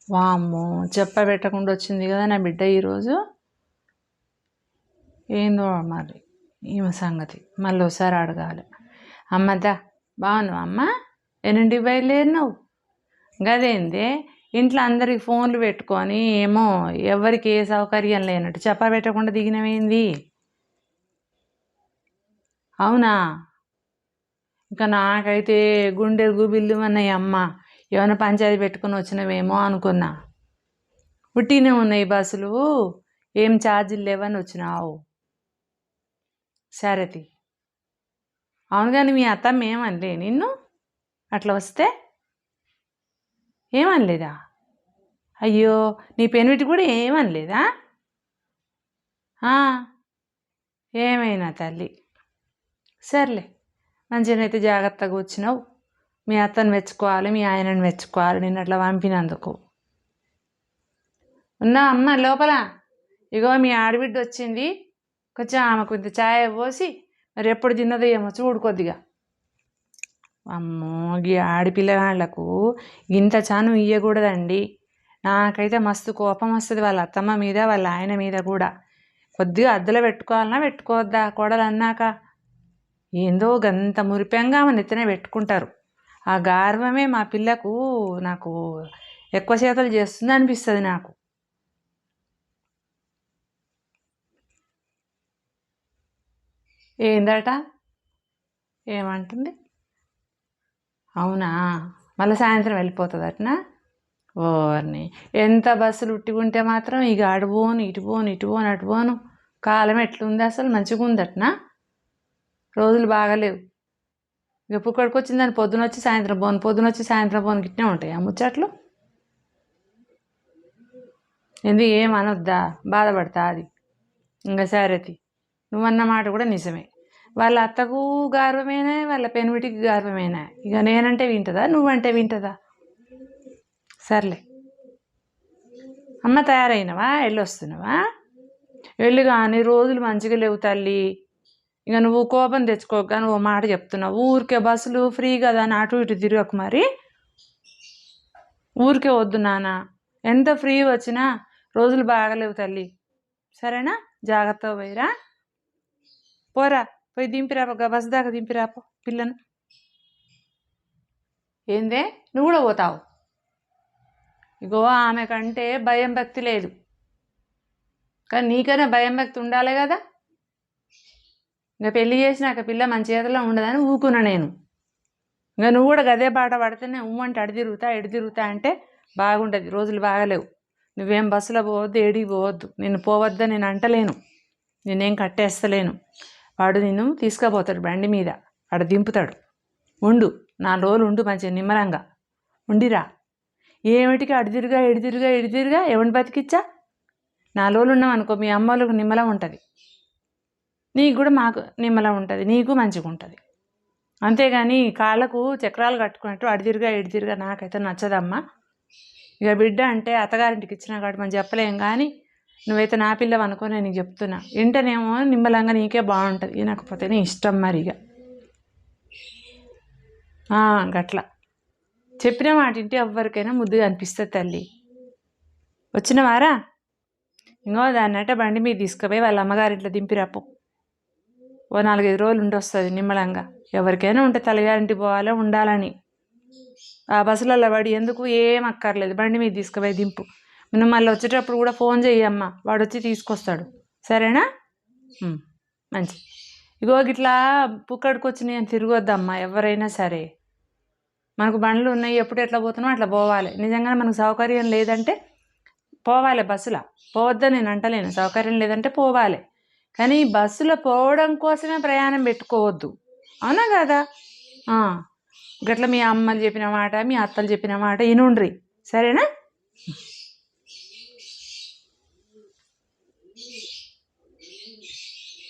వామ్మో! చెప్పబెట్టకుండా వచ్చింది కదా నా బిడ్డ ఈరోజు. ఏందో మరి ఈమె సంగతి మళ్ళీ అడగాలి. అమ్మదా బాగున్నావు అమ్మ? ఎన్నింటికి బయలుదేరినావు? గదేందే ఇంట్లో అందరికి ఫోన్లు పెట్టుకొని ఏమో ఎవరికి ఏ సౌకర్యం లేనట్టు చెప్పబెట్టకుండా దిగినవేంది? అవునా? ఇంకా నాకైతే గుండెలు గుబిల్లు అన్నాయి. అమ్మ ఏమైనా పంచాయతీ పెట్టుకుని వచ్చినవేమో అనుకున్నా. పుట్టినే ఉన్నాయి బస్సులు, ఏం ఛార్జీలు లేవని వచ్చినావు. సరేతి. అవును కానీ మీ అత్తమ్మ ఏమనలే నిన్ను అట్లా వస్తే? ఏమనలేదా? అయ్యో నీ పెనిమిటి కూడా ఏమనలేదా? ఏమైనా తల్లి సర్లే, మంచిగానైతే జాగ్రత్తగా వచ్చినావు. మీ అత్తను మెచ్చుకోవాలి, మీ ఆయనను మెచ్చుకోవాలి నిన్ను అట్లా పంపినందుకు. ఉన్నా అమ్మ లోపల? ఇగో మీ ఆడబిడ్డ వచ్చింది, కొంచెం ఆమెకు ఇంత ఛాయ్ పోసి మరి ఎప్పుడు తిన్నదో ఏమో చూడు కొద్దిగా. అమ్మో ఈ ఆడపిల్లగాళ్లకు ఇంత చాను ఇయ్యకూడదండి. నాకైతే మస్తు కోపం వస్తుంది వాళ్ళ అత్తమ్మ మీద, వాళ్ళ ఆయన మీద కూడా. కొద్దిగా అద్దెలో పెట్టుకోవాలన్నా పెట్టుకోవద్దా కోడలు అన్నాక? ఏందో గంత మురిపెంగా మన నెత్తిన పెట్టుకుంటారు. ఆ గార్వమే మా పిల్లకు నాకు ఎక్కువ చేతలు చేస్తుంది అనిపిస్తుంది నాకు. ఏందట? ఏమంటుంది? అవునా? మళ్ళీ సాయంత్రం వెళ్ళిపోతుందటనా? ఓర్ని ఎంత బస్సులు ఉట్టిగుంటే మాత్రం ఇక అటుపోను ఇటుపోను ఇటుపోను అటుపోను. కాలం ఎట్లుంది అసలు? మంచిగా ఉందటనా? రోజులు బాగాలేవు. ఇక పుక్కడికి వచ్చిందని పొద్దున వచ్చి సాయంత్రం పోను, పొద్దున వచ్చి సాయంత్రం పోను గిట్నే ఉంటాయి ఆ ముచ్చట్లు. ఎందుకు ఏమనొద్దా? బాధపడతా అది. ఇంకా సరేతి, నువ్వన్న మాట కూడా నిజమే. వాళ్ళ అత్తకు గర్వమేనా, వాళ్ళ పెనిమిటికి గర్వమేనా? ఇక నేనంటే వింటదా, నువ్వంటే వింటదా? సర్లే అమ్మ, తయారైనవా? వెళ్ళొస్తున్నావా? వెళ్ళి కానీ రోజులు మంచిగా లేవు తల్లి. ఇక నువ్వు కోపం తెచ్చుకోక నువ్వు మాట చెప్తున్నావు. ఊరికే బస్సులు ఫ్రీ కదా అని అటు ఇటు తిరగకు మరి. ఊరికే వద్దు నాన్న, ఎంత ఫ్రీ వచ్చినా రోజులు బాగలేవు తల్లి. సరేనా? జాగ్రత్తగా పోయిరా. పోరా, పోయి దింపిరాపో, బస్సు దాకా దింపిరాపో పిల్లను. ఏందే నువ్వు కూడా పోతావు? ఇగో ఆమె కంటే భయం భక్తి లేదు, కానీ నీకైనా భయం భక్తి ఉండాలి కదా. ఇంకా పెళ్ళి చేసినాక పిల్ల మంచి చేతిలో ఉండదని ఊకున్నా నేను. ఇంకా నువ్వు కూడా గదే బాట పడితేనే అంటే అడి తిరుగుతా ఎడి తిరుగుతా అంటే బాగుంటుంది. రోజులు బాగలేవు. నువ్వేం బస్సులో పోవద్దు, ఏడికి పోవద్దు. నేను పోవద్దా నేను అంటలేను, నేనేం కట్టేస్తలేను. వాడు నిన్ను తీసుకుపోతాడు బండి మీద, వాడు దింపుతాడు. ఉండు 4 రోజులు ఉండు, మంచిగా నిమ్మలంగా ఉండిరా. ఏమిటికి అడిదిరుగా ఎడిదిరుగా ఎడిదిరుగా ఎవరిని బతికిచ్చా? 4 రోజులు ఉన్నాం అనుకో, మీ అమ్మ వాళ్ళకు నిమ్మలం ఉంటుంది, నీకు కూడా మాకు నిమ్మలం ఉంటుంది, నీకు మంచిగా ఉంటుంది. అంతేగాని కాళ్ళకు చక్రాలు కట్టుకున్నట్టు అడిదిరుగా ఎడిదిరుగా నాకైతే నచ్చదమ్మా. ఇక బిడ్డ అంటే అత్తగారింటికి ఇచ్చినా కాబట్టి మనం చెప్పలేం, కానీ నువ్వైతే నా పిల్లవు అనుకో, నేను నీకు చెప్తున్నా. ఇంటనేమో నిమ్మలంగా నీకే బాగుంటుంది, వినకపోతే నీ ఇష్టం మరి. ఇక గట్లా చెప్పిన మాట ఇంటి ఎవరికైనా ముద్దుగా అనిపిస్తుంది తల్లి. వచ్చిన వారా? ఇంకో దాన్నట బండి మీద తీసుకుపోయి వాళ్ళ అమ్మగారింట్లో దింపిరాపో. ఓ 4-5 రోజులు ఉండొస్తుంది నిమ్మలంగా. ఎవరికైనా ఉంటే తల్లిగారింటికి పోవాలో ఉండాలని. ఆ బస్సులలో పడి ఎందుకు? ఏం అక్కర్లేదు, బండి మీద తీసుకుపోయి దింపు. నువ్వు మళ్ళీ వచ్చేటప్పుడు కూడా ఫోన్ చెయ్యమ్మా, వాడు వచ్చి తీసుకొస్తాడు. సరేనా? మంచి. ఇగో గిట్లా పుక్కడికి వచ్చి నేను తిరగొద్దమ్మా ఎవరైనా సరే. మనకు బండ్లు ఉన్నాయి, ఎప్పుడు ఎట్లా పోతున్నామో అట్లా పోవాలి. నిజంగానే మనకు సౌకర్యం లేదంటే పోవాలి బస్సులో, పోవద్దని నేను అంటలేను. సౌకర్యం లేదంటే పోవాలి, కానీ బస్సులో పోవడం కోసమే ప్రయాణం పెట్టుకోవద్దు. అవునా కదా? గట్లా మీ అమ్మలు చెప్పిన మాట, మీ అత్తలు చెప్పిన మాట వినుండ్రి. సరేనా?